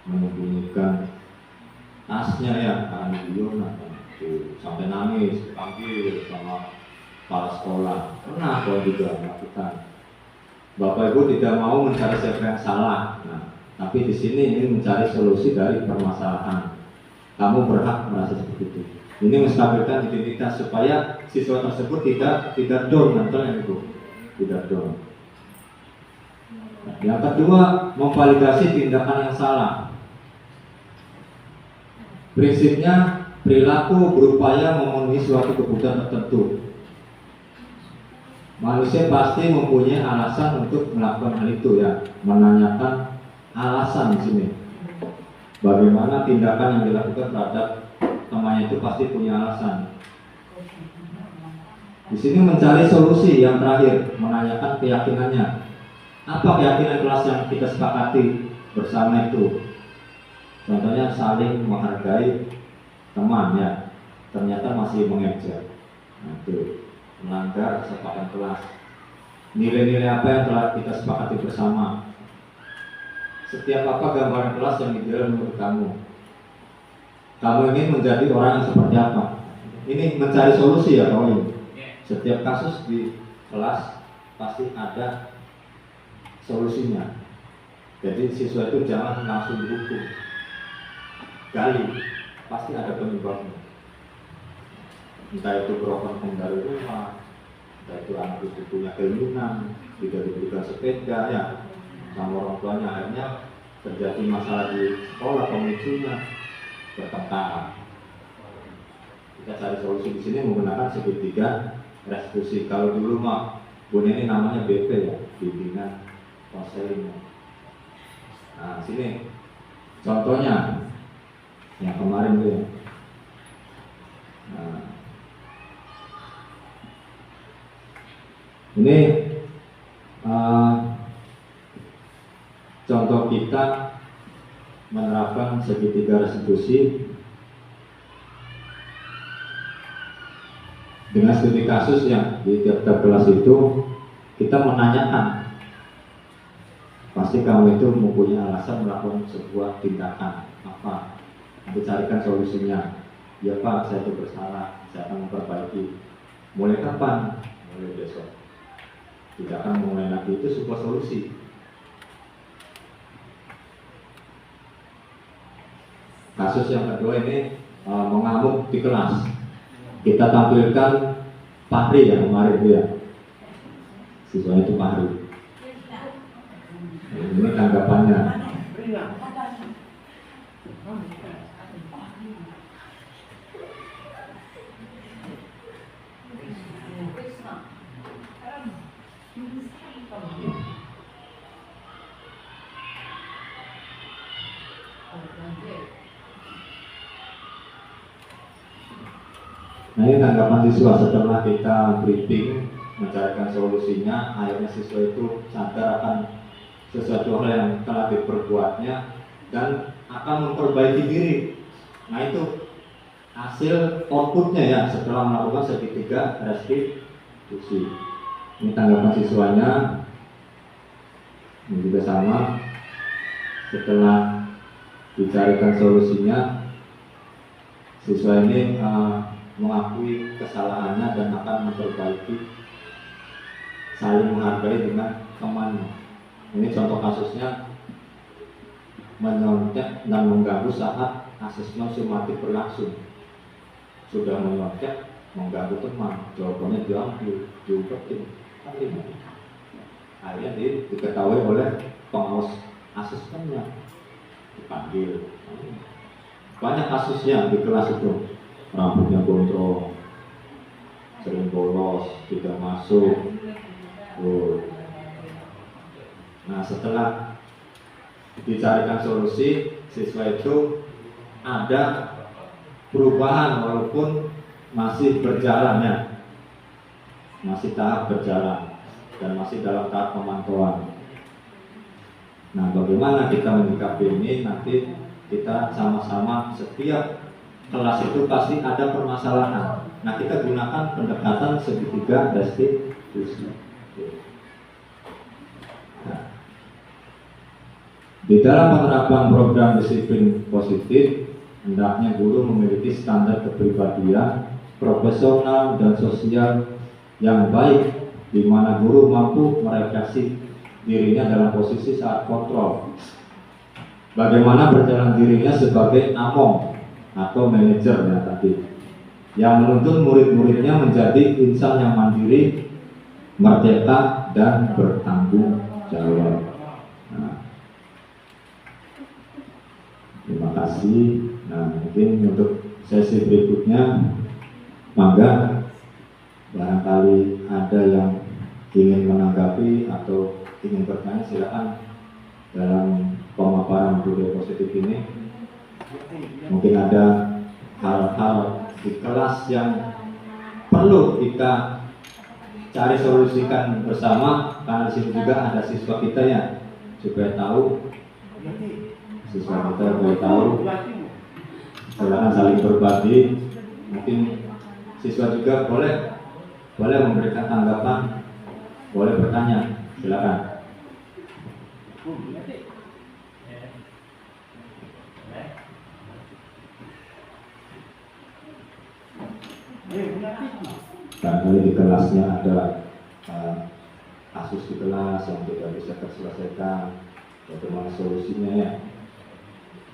menyembunyikan tasnya ya, sampai nangis, dipanggil sama kepala sekolah. Pernah kalau juga melakukan. Bapak Ibu tidak mau mencari siapa yang salah. Nah, tapi di sini ini mencari solusi dari permasalahan. Kamu berhak merasa seperti itu. Ini menstabilkan identitas supaya siswa tersebut tidak down mentalnya, Ibu. Tidak down. Nah, yang kedua, memvalidasi tindakan yang salah. Prinsipnya perilaku berupaya memenuhi suatu kebutuhan tertentu. Manusia pasti mempunyai alasan untuk melakukan hal itu, ya. Menanyakan alasan di sini. Bagaimana tindakan yang dilakukan terhadap temannya itu pasti punya alasan. Di sini mencari solusi yang terakhir, menanyakan keyakinannya. Apa keyakinan kelas yang kita sepakati bersama itu? Contohnya saling menghargai teman, ya. Ternyata masih mengejek. Nah, itu melanggar kesepakatan kelas. Nilai-nilai apa yang telah kita sepakati bersama? Setiap apa gambaran kelas yang ideal menurut kamu? Kamu ingin menjadi orang yang seperti apa? Ini mencari solusi, ya, Roy. Setiap kasus di kelas pasti ada solusinya. Jadi siswa itu jangan langsung dihukum. Gali, pasti ada penyebabnya. Entah itu berokon dari rumah, entah itu anak itu punya keinginan, tidak diberikan sepeda, ya, sama orang tuanya, akhirnya terjadi masalah di sekolah, pemicunya bertengkar. Kita cari solusi di sini menggunakan segitiga restitusi. Kalau dulu mah ini namanya BP, ya, bimbingan konseling. Nah, sini contohnya yang kemarin tuh, ya. Nah, ini contoh kita menerapkan segitiga restitusi dengan studi kasus yang di tiap-tiap kelas itu kita menanyakan, pasti kamu itu mempunyai alasan melakukan sebuah tindakan apa, dicarikan solusinya. Ya Pak, saya itu bersalah, saya akan memperbaiki. Mulai kapan? Mulai besok. Tidak akan mulai lagi, itu sebuah solusi. Kasus yang kedua ini mengamuk di kelas. Kita tampilkan Fahri, ya, kemarin itu, ya. Siswanya itu Fahri. Ini tanggapannya. Nah, ini tanggapan siswa setelah kita briefing mencarikan solusinya, akhirnya siswa itu sadar akan sesuatu hal yang telah diperbuatnya dan akan memperbaiki diri. Nah, itu hasil outputnya ya setelah melakukan segitiga restitusi. Ini tanggapan siswanya. Ini juga sama, setelah dicarikan solusinya, siswa ini mengakui kesalahannya dan akan memperbaiki, saling menghargai dengan temannya. Ini contoh kasusnya menyontek dan mengganggu saat asesmen sumatif berlangsung. Sudah menyontek, mengganggu teman, jawabannya diambil, diumpetin, akhirnya diketahui oleh pengawas asesmennya, dipanggil. Banyak kasusnya di kelas itu. Rambutnya gondrong, sering bolos, tidak masuk. Nah, setelah dicarikan solusi, siswa itu ada perubahan walaupun masih berjalan ya, masih tahap berjalan dan masih dalam tahap pemantauan. Nah, bagaimana kita menyikapi ini? Nanti kita sama-sama, setiap kelas itu pasti ada permasalahan. Nah, kita gunakan pendekatan segitiga restitusi. Nah, di dalam penerapan program disiplin positif, hendaknya guru memiliki standar kepribadian profesional dan sosial yang baik, di mana guru mampu merefleksi dirinya dalam posisi saat kontrol. Bagaimana berjalan dirinya sebagai among atau manajer ya tadi, yang menuntun murid-muridnya menjadi insan yang mandiri, merdeka dan bertanggung jawab. Nah, terima kasih. Nah, mungkin untuk sesi berikutnya, mangga barangkali ada yang ingin menanggapi atau ingin bertanya, silakan dalam pemaparan budaya positif ini. Mungkin ada hal-hal di kelas yang perlu kita cari solusikan bersama, karena di sini juga ada siswa kita ya, supaya tahu, siswa kita supaya tahu. Silakan saling berbagi. Mungkin siswa juga boleh memberikan tanggapan, boleh bertanya, silakan. Barangkali di kelasnya ada kasus di kelas yang tidak bisa terselesaikan, bagaimana solusinya ya.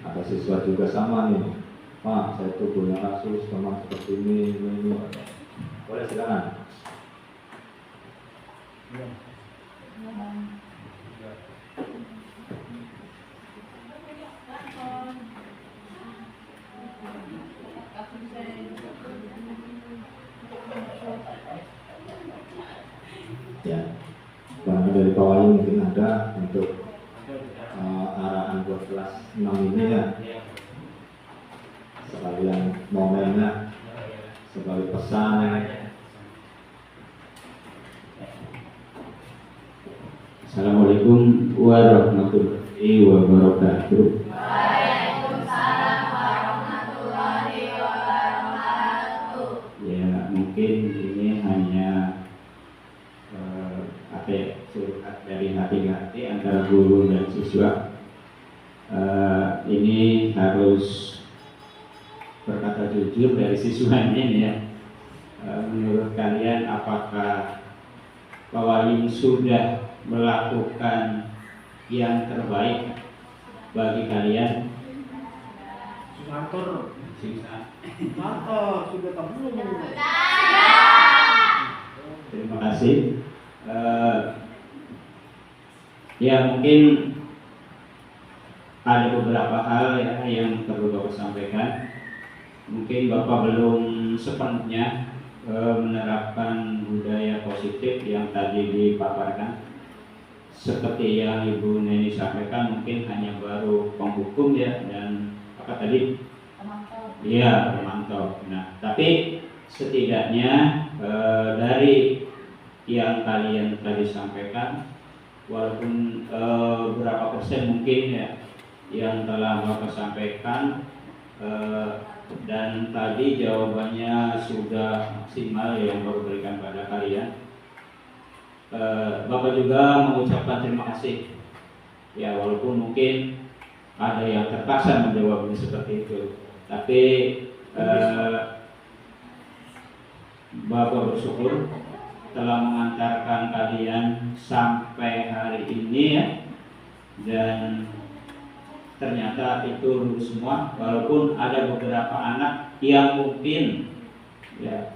Ada siswa juga sama nih, Pak, saya tuh punya kasus teman seperti ini. Boleh silakan. Ya, barangkali dari Pak Wahyu mungkin ada untuk arahan buat kelas 6 ini ya, sekalian momennya sebagai pesan. Assalamualaikum warahmatullahi wabarakatuh. Waalaikumsalam warahmatullahi wabarakatuh. Ya, mungkin ini hanya surat dari hati-hati antara guru dan siswa. Ini harus berkata jujur dari siswanya ini ya. Menurut kalian apakah Pak Wahyu sudah melakukan yang terbaik bagi kalian? Kantor, sudah tahu. Terima kasih. Ya, mungkin ada beberapa hal ya yang perlu Bapak sampaikan. Mungkin Bapak belum sepenuhnya menerapkan budaya positif yang tadi dipaparkan. Seperti yang Ibu Neni sampaikan, mungkin hanya baru penghukum ya, dan apa tadi? Iya, pemantau. Nah, tapi setidaknya dari yang kalian tadi sampaikan, walaupun berapa persen mungkin ya yang telah Bapak sampaikan, dan tadi jawabannya sudah maksimal yang Bapak berikan pada kalian. Bapak juga mengucapkan terima kasih ya, walaupun mungkin ada yang terpaksa menjawabnya seperti itu, tapi Bapak bersyukur telah mengantarkan kalian sampai hari ini ya, dan ternyata itu lulus semua, walaupun ada beberapa anak yang mungkin ya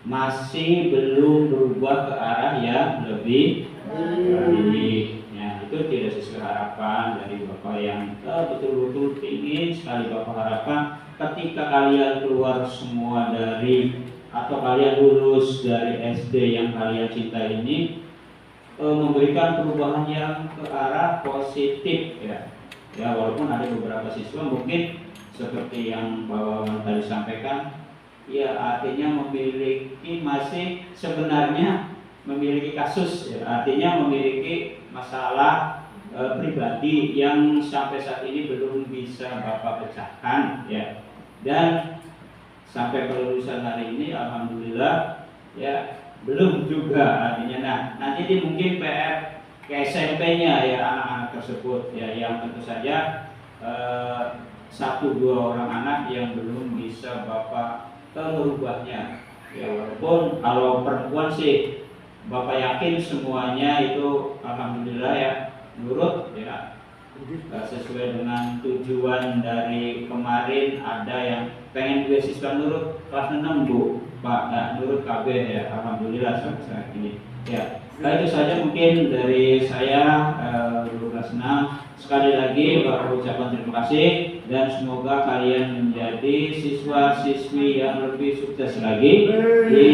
masih belum berubah ke arah yang lebih baik. Ya, itu tidak sesuai harapan dari Bapak yang betul-betul ingin sekali Bapak harapkan ketika kalian keluar semua dari atau kalian lulus dari SD yang kalian cinta ini, memberikan perubahan yang ke arah positif ya. Ya, walaupun ada beberapa siswa mungkin seperti yang Bapak tadi sampaikan, ya artinya memiliki masih sebenarnya memiliki kasus ya, artinya memiliki masalah pribadi yang sampai saat ini belum bisa Bapak pecahkan ya, dan sampai kelulusan hari ini alhamdulillah ya belum juga artinya. Nah, nanti ini mungkin PR ke SMP-nya ya anak-anak tersebut ya, yang tentu saja 1-2 orang anak yang belum bisa Bapak merubahnya ya, walaupun kalau perempuan sih Bapak yakin semuanya itu alhamdulillah ya nurut ya, sesuai dengan tujuan dari kemarin. Ada yang pengen beasiswa nurut kelas 6 Bu Pak, nurut KB ya, alhamdulillah sampai saat ini ya. Nah, itu saja mungkin dari saya guru kelas 6. Sekali lagi Bapak ucapkan terima kasih, dan semoga kalian menjadi siswa-siswi yang lebih sukses lagi di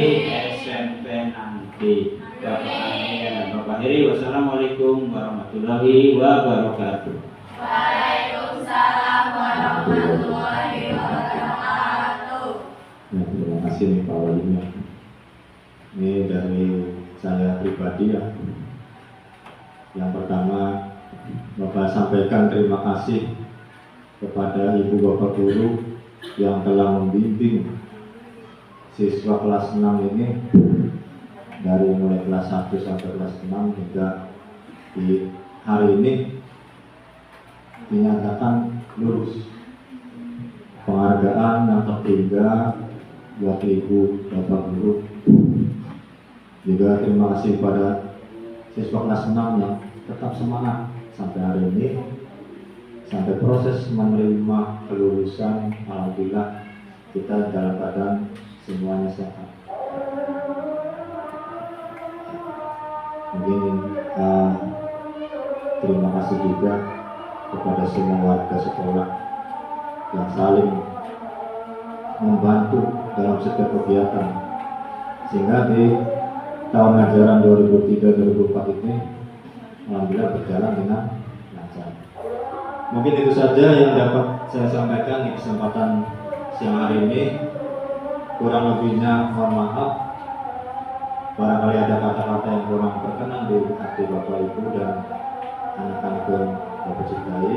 SMP nanti. Bapak akhiri, wassalamualaikum warahmatullahi wabarakatuh. Waalaikumsalam warahmatullahi wabarakatuh. Ya, terima kasih nih Pak Walinya. Ini dari saya pribadi ya. Yang pertama, Bapak sampaikan terima kasih kepada Ibu Bapak Guru yang telah membimbing siswa kelas 6 ini dari mulai kelas 1 sampai kelas 6 hingga di hari ini dinyatakan lulus. Penghargaan yang ketiga buat Ibu Bapak Guru. Juga terima kasih pada siswa kelas 6 yang tetap semangat sampai hari ini, sampai proses menerima kelulusan. Alhamdulillah kita dalam keadaan semuanya sehat. Mungkin terima kasih juga kepada semua warga sekolah yang saling membantu dalam setiap kegiatan, sehingga di tahun ajaran 2003-2004 ini alhamdulillah berjalan dengan lancar. Mungkin itu saja yang dapat saya sampaikan di kesempatan siang hari ini. Kurang lebihnya mohon maaf. Barangkali ada kata-kata yang kurang berkenan di hati Bapak Ibu dan anak-anak yang Bapak cintai.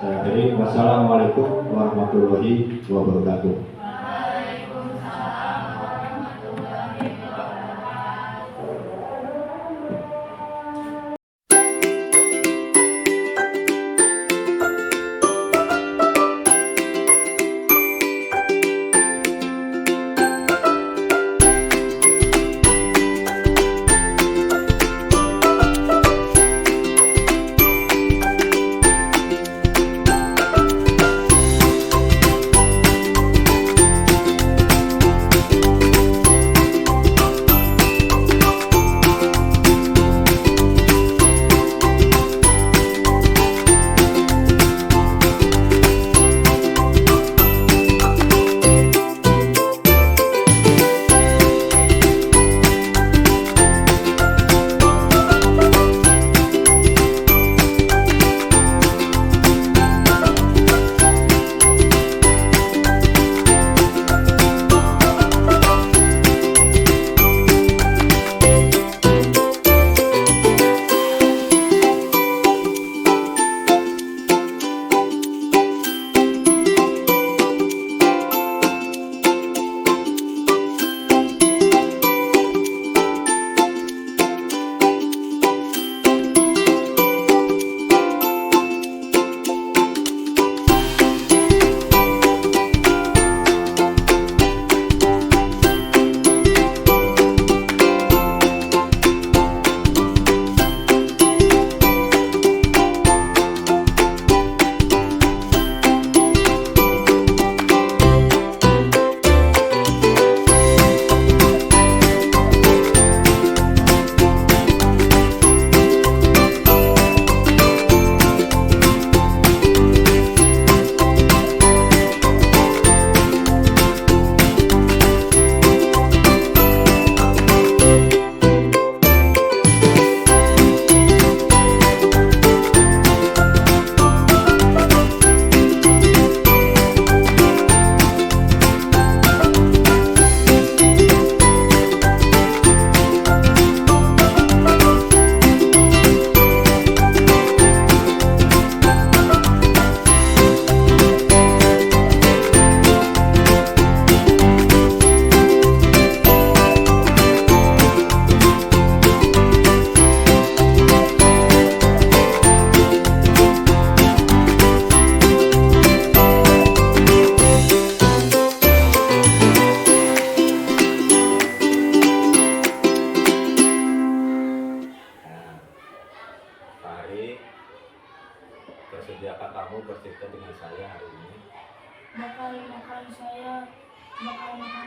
Saya akhiri, wassalamualaikum warahmatullahi wabarakatuh.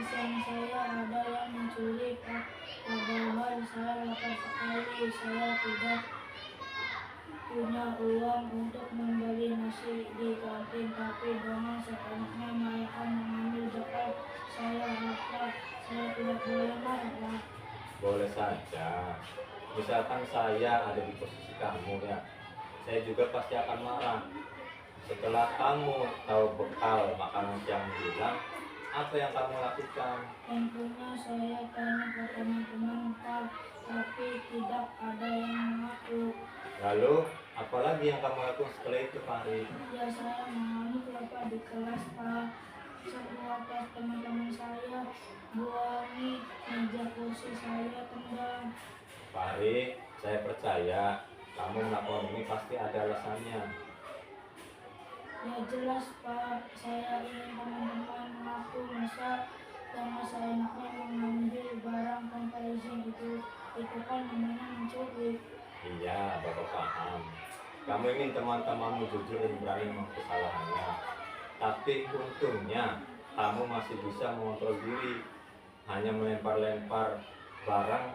siang saya ada yang mencuri, padahal saya lapar sekali. Saya tidak punya uang untuk membeli nasi di kantin, tapi dengan seenaknya mereka mengambil zakat. Saya lapar, saya tidak boleh marah, Pak. Boleh saja. Misalkan saya ada di posisi kamu ya, saya juga pasti akan marah. Setelah kamu tahu bekal makanan siang hilang, apa yang kamu lakukan? Tentunya saya tanya ke teman-teman, Pak, tapi tidak ada yang mengaku. Lalu, apalagi yang kamu lakukan setelah itu, Fahri? Ya, saya mengamuk Bapak di kelas, Pak. Semua tas teman-teman saya buangi, meja kursi saya tendang. Fahri, saya percaya kamu melakukan ini pasti ada alasannya. Ya jelas, Pak, saya ingin teman-teman mengaku, masa karena seenaknya mengambil barang tanpa izin, itu kan namanya mencuri. Iya, Bapak paham. Kamu ingin teman-temanmu jujur dan berani mengakui kesalahannya. Tapi untungnya kamu masih bisa mengontrol diri. Hanya melempar-lempar barang,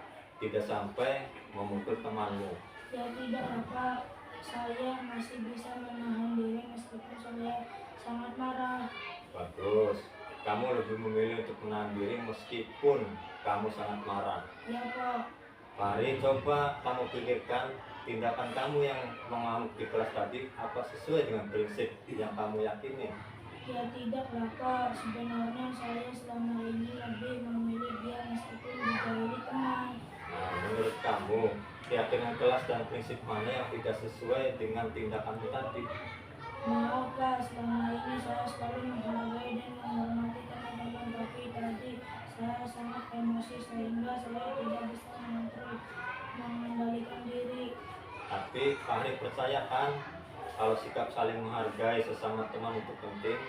tidak sampai memukul temanmu. Ya tidak, Pak, saya masih bisa menahan diri meskipun saya sangat marah. Bagus. Kamu lebih memilih untuk menahan diri meskipun kamu sangat marah. Ya, Pak. Mari coba kamu pikirkan tindakan kamu yang mengamuk di kelas tadi apa sesuai dengan prinsip yang kamu yakini. Ya tidak lah, Pak, sebenarnya saya selama ini lebih memilih dia meskipun dijauhi teman. Nah, menurut kamu, keyakinan kelas dan prinsip mana yang tidak sesuai dengan tindakanmu tadi? Maaf, Pak, selama ini saya selalu menghargai dan menghormati teman-teman, tapi tadi saya sangat emosi sehingga saya tidak bisa mengendalikan diri. Tapi Fahri percaya kan kalau sikap saling menghargai sesama teman itu penting?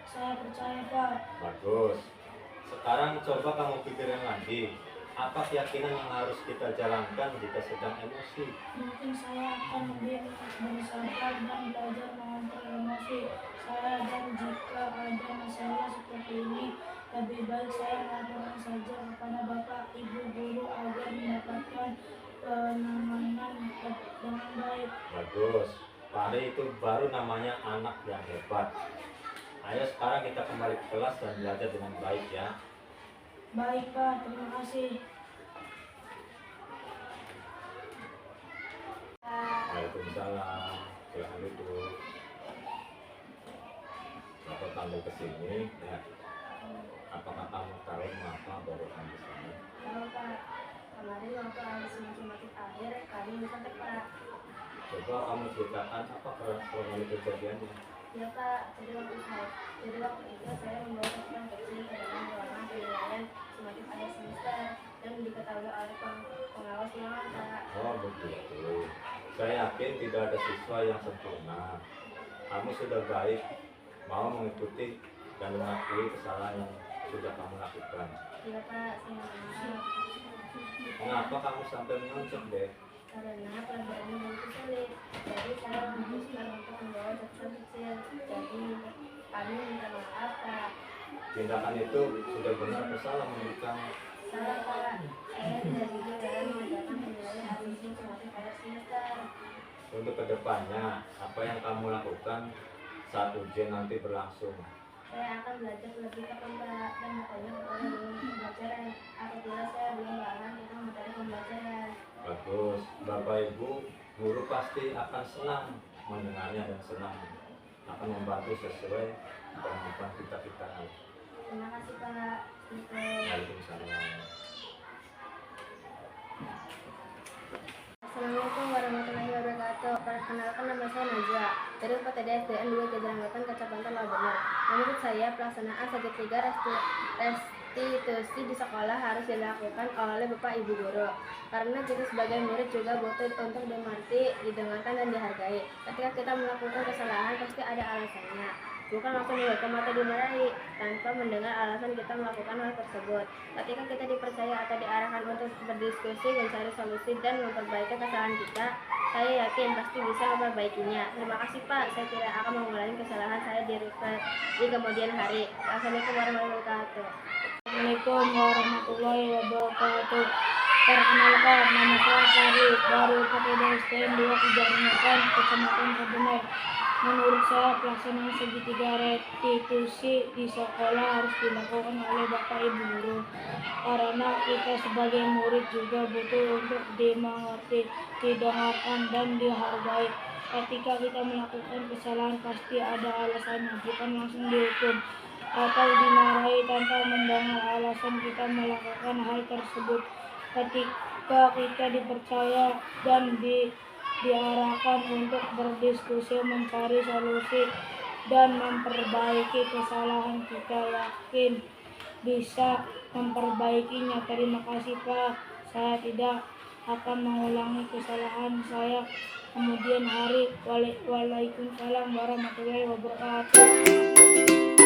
Saya percaya, Pak. Bagus. Sekarang coba kamu pikirin lagi, apa keyakinan yang harus kita jalankan jika sedang emosi? Mungkin saya akan lebih bersabar dan belajar mengontrol emosi saya, dan jika ada masalah seperti ini, lebih baik saya melaporkan saja kepada Bapak Ibu guru agar mendapatkan penanganan dengan baik. Bagus. Fahri itu baru namanya anak yang hebat. Ayo sekarang kita kembali ke kelas dan belajar dengan baik ya. Baik, Pak, terima kasih. Waalaikumsalam. Silahkan duduk. Bapak tamu ke sini ya. Apakah kamu tahu mengapa baru kamu ke sini? Tahu, Pak, kemarin waktu habis matematik akhir kami dikontak, Pak. Coba kamu ceritakan apa kronologi kejadiannya. Ya, Pak, jadi waktu itu saya membawa pasukan kecil ke dalam ruangan penilaian semakin akhir semester dan diketahui oleh pengawas ruangan, Pak. Oh begitu. Saya yakin tidak ada siswa yang sempurna. Kamu sudah baik, mau mengikuti dan mengakui kesalahan yang sudah kamu lakukan. Iya, Pak, saya maaf. Mengapa kamu sampai menonjok deh? Karena pelajarannya begitu sulit, jadi saya memutuskan untuk membawa catatan kecil. Jadi kami minta maaf, Pak. Tindakan itu sudah benar atau salah menurut kamu? Salah, Pak. Saya tidak jujur dalam mengerjakan penilaian habis semakin akhir semester. Untuk kedepannya, apa yang kamu lakukan saat ujian nanti berlangsung? Saya akan belajar lebih tekun, Pak, dan bertanya kepada guru pembelajaran apabila saya belum paham tentang materi pembelajaran. Bagus, Bapak Ibu, guru pasti akan senang mendengarnya dan senang akan membantu sesuai kemampuan kita. Terima kasih, Pak. Waalaikumsalam. Assalamualaikum warahmatullahi wabarakatuh. Perkenalkan, nama saya Najwa dari UPTD SDN 2 Jajaranggotan Kecamatan Labener. Menurut saya, pelaksanaan segitiga restitusi di sekolah harus dilakukan oleh Bapak Ibu guru, karena kita sebagai murid juga butuh untuk dimengerti, didengarkan, dan dihargai. Ketika kita melakukan kesalahan, pasti ada alasannya, bukan langsung dihukum atau dimarahi tanpa mendengar alasan kita melakukan hal tersebut. Ketika kita dipercaya atau diarahkan untuk berdiskusi, mencari solusi, dan memperbaiki kesalahan kita, saya yakin pasti bisa memperbaikinya. Terima kasih, Pak, saya tidak akan mengulangi kesalahan saya di kemudian hari. Assalamualaikum warahmatullahi wabarakatuh. Assalamualaikum warahmatullahi wabarakatuh. Perkenalkan, nama saya Fahri dari UPTD STM 2 Kejaringan, Kecamatan Kabener. Menurut saya, pelaksanaan segitiga restitusi di sekolah harus dilakukan oleh Bapak Ibu guru. Karena kita sebagai murid juga butuh untuk dimengerti, didengarkan, dan dihargai. Ketika kita melakukan kesalahan, pasti ada alasannya, bukan langsung dihukum atau dimarahi tanpa mendengar alasan kita melakukan hal tersebut. Ketika kita dipercaya dan diarahkan untuk berdiskusi, mencari solusi, dan memperbaiki kesalahan, kita yakin bisa memperbaikinya. Terima kasih Pak, saya tidak akan mengulangi kesalahan saya kemudian hari. Waalaikumsalam warahmatullahi wabarakatuh.